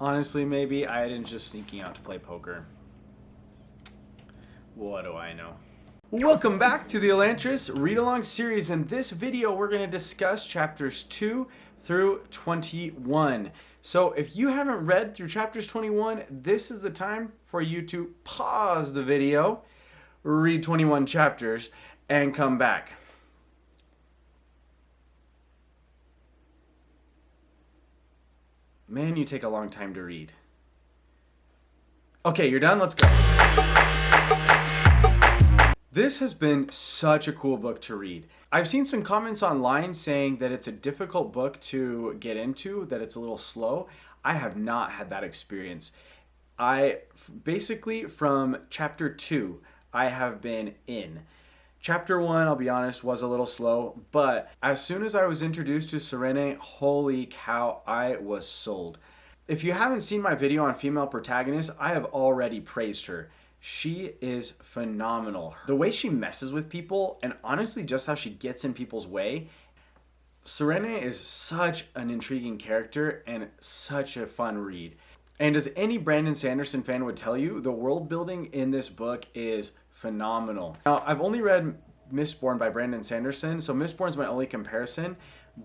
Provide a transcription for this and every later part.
Honestly, maybe Iden's just sneaking out to play poker. What do I know? Welcome back to the Elantris read-along series. In this video, we're going to discuss chapters 2 through 21. So if you haven't read through chapters 21, this is the time for you to pause the video, read 21 chapters, and come back. Man, you take a long time to read. Okay, you're done. Let's go. This has been such a cool book to read. I've seen some comments online saying that it's a difficult book to get into, that it's a little slow. I have not had that experience. Basically from chapter 2, I have been in. Chapter 1, I'll be honest, was a little slow, but as soon as I was introduced to Serene, holy cow, I was sold. If you haven't seen my video on female protagonists, I have already praised her. She is phenomenal. The way she messes with people, and honestly just how she gets in people's way, Serene is such an intriguing character and such a fun read. And as any Brandon Sanderson fan would tell you, the world building in this book is phenomenal. Now, I've only read Mistborn by Brandon Sanderson, so Mistborn is my only comparison,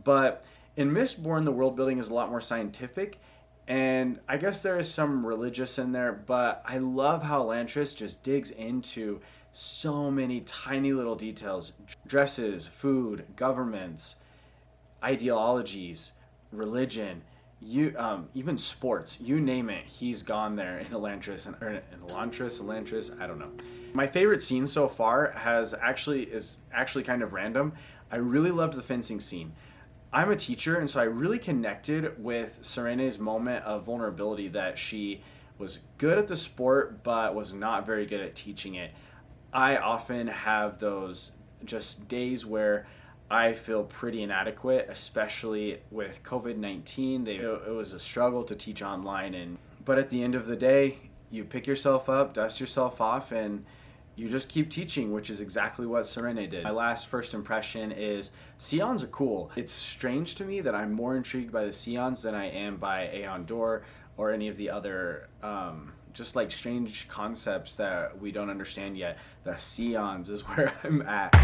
but in Mistborn, the world building is a lot more scientific, and I guess there is some religious in there, but I love how Elantris just digs into so many tiny little details. Dresses, food, governments, ideologies, religion, even sports, you name it, he's gone there in Elantris, Elantris, I don't know. My favorite scene so far is actually kind of random. I really loved the fencing scene. I'm a teacher, and so I really connected with Serene's moment of vulnerability, that she was good at the sport but was not very good at teaching it. I often have those just days where I feel pretty inadequate, especially with COVID-19. It was a struggle to teach online, but at the end of the day, you pick yourself up, dust yourself off, and you just keep teaching, which is exactly what Serene did. My first impression is Scions are cool. It's strange to me that I'm more intrigued by the Scions than I am by Aeon Dor or any of the other just like strange concepts that we don't understand yet. The Scions is where I'm at.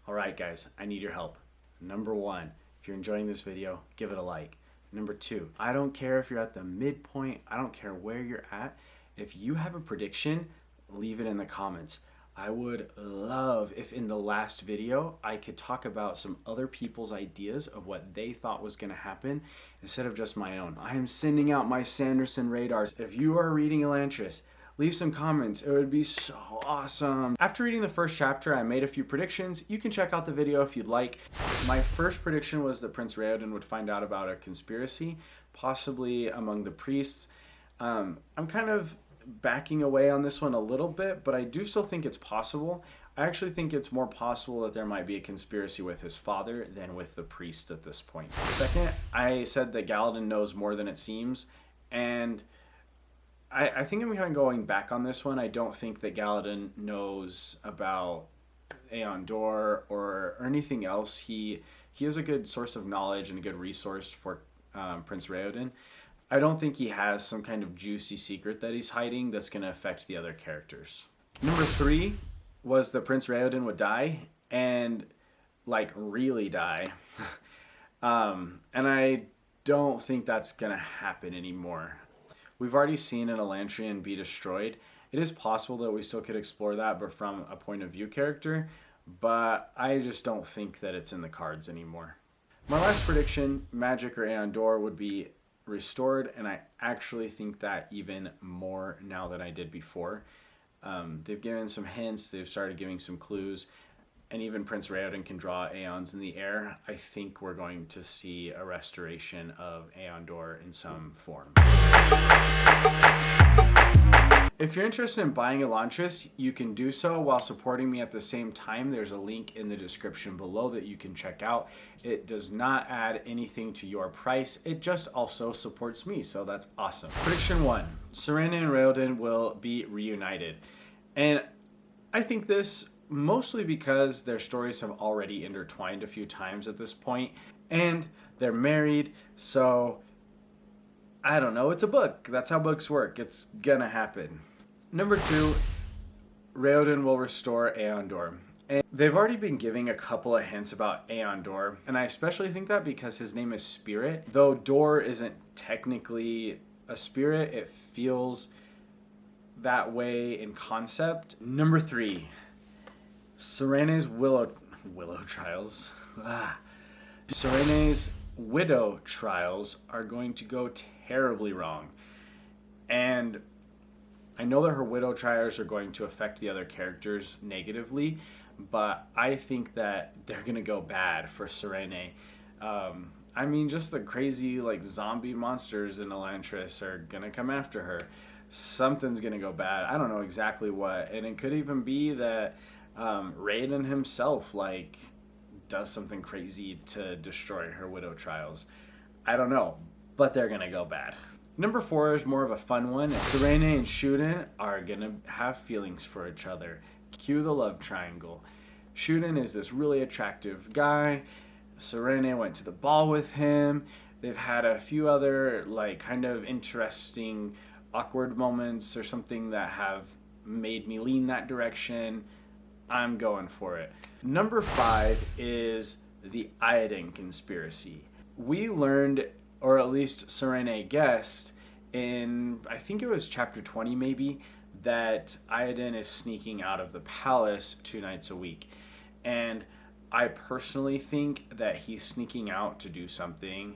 Alright guys, I need your help. Number 1, if you're enjoying this video, give it a like. Number 2, I don't care if you're at the midpoint, I don't care where you're at. If you have a prediction, leave it in the comments. I would love if in the last video I could talk about some other people's ideas of what they thought was going to happen instead of just my own. I am sending out my Sanderson radars. If you are reading Elantris, leave some comments. It would be so awesome. After reading the first chapter, I made a few predictions. You can check out the video if you'd like. My first prediction was that Prince Raoden would find out about a conspiracy, possibly among the priests. I'm kind of backing away on this one a little bit, but I do still think it's possible. I actually think it's more possible that there might be a conspiracy with his father than with the priest at this point. Second, I said that Galladon knows more than it seems, and I think I'm kind of going back on this one. I don't think that Galladon knows about Aeon Dor or anything else. He is a good source of knowledge and a good resource for Prince Raoden. I don't think he has some kind of juicy secret that he's hiding that's going to affect the other characters. Number 3 was that Prince Raoden would die, and like really die. And I don't think that's going to happen anymore. We've already seen an Elantrian be destroyed. It is possible that we still could explore that, but from a point of view character, but I just don't think that it's in the cards anymore. My last prediction, Magic or Aeon Dor would be restored, and I actually think that even more now than I did before. They've given some hints, they've started giving some clues, and even Prince Raoden can draw Aeons in the air. I think we're going to see a restoration of Aeon Dor in some form. If you're interested in buying Elantris, you can do so while supporting me at the same time. There's a link in the description below that you can check out. It does not add anything to your price. It just also supports me, so that's awesome. Prediction 1, Serene and Raoden will be reunited. And I think this mostly because their stories have already intertwined a few times at this point. And they're married, so I don't know. It's a book. That's how books work. It's gonna happen. Number 2, Raoden will restore Aondor. And they've already been giving a couple of hints about Aondor, and I especially think that because his name is Spirit. Though Dor isn't technically a spirit, it feels that way in concept. Number 3, Serene's willow trials. Serene's widow trials are going to go terribly wrong. And I know that her widow trials are going to affect the other characters negatively, but I think that they're going to go bad for Serene. I mean, just the crazy like zombie monsters in Elantris are going to come after her. Something's going to go bad. I don't know exactly what. And it could even be that Raoden himself like does something crazy to destroy her widow trials. I don't know, but they're going to go bad. Number 4 is more of a fun one. Serene and Shuden are going to have feelings for each other. Cue the love triangle. Shuden is this really attractive guy. Serene went to the ball with him. They've had a few other like kind of interesting awkward moments or something that have made me lean that direction. I'm going for it. Number 5 is the Iodine conspiracy. We learned, or at least Serene guessed, in I think it was chapter 20 maybe, that Iodine is sneaking out of the palace 2 nights a week. And I personally think that he's sneaking out to do something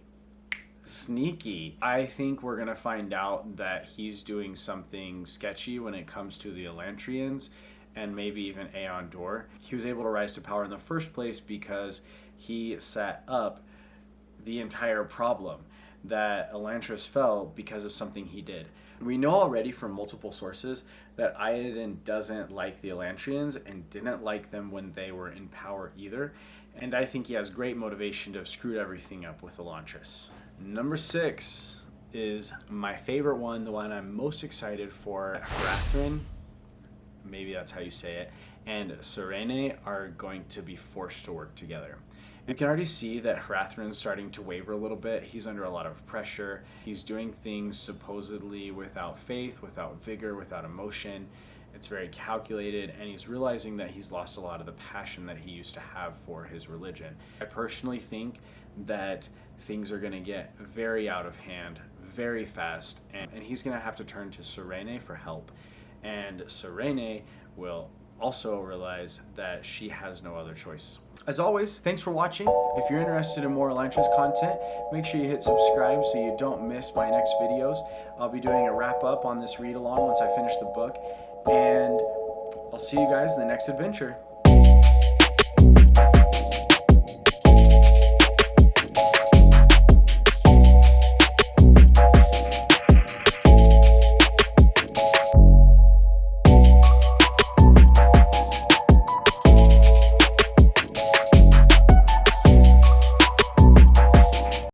sneaky. I think we're going to find out that he's doing something sketchy when it comes to the Elantrians and maybe even Aondor. He was able to rise to power in the first place because he set up the entire problem that Elantris fell because of something he did. We know already from multiple sources that Iodine doesn't like the Elantrians and didn't like them when they were in power either. And I think he has great motivation to have screwed everything up with Elantris. Number 6 is my favorite one, the one I'm most excited for. Hrathen, maybe that's how you say it, and Serene are going to be forced to work together. You can already see that Hrathen's starting to waver a little bit. He's under a lot of pressure. He's doing things supposedly without faith, without vigor, without emotion. It's very calculated, and he's realizing that he's lost a lot of the passion that he used to have for his religion. I personally think that things are going to get very out of hand very fast, and he's going to have to turn to Serene for help. And Serene will also realize that she has no other choice. As always, thanks for watching. If you're interested in more Elantris content, make sure you hit subscribe so you don't miss my next videos. I'll be doing a wrap up on this read along once I finish the book, and I'll see you guys in the next adventure.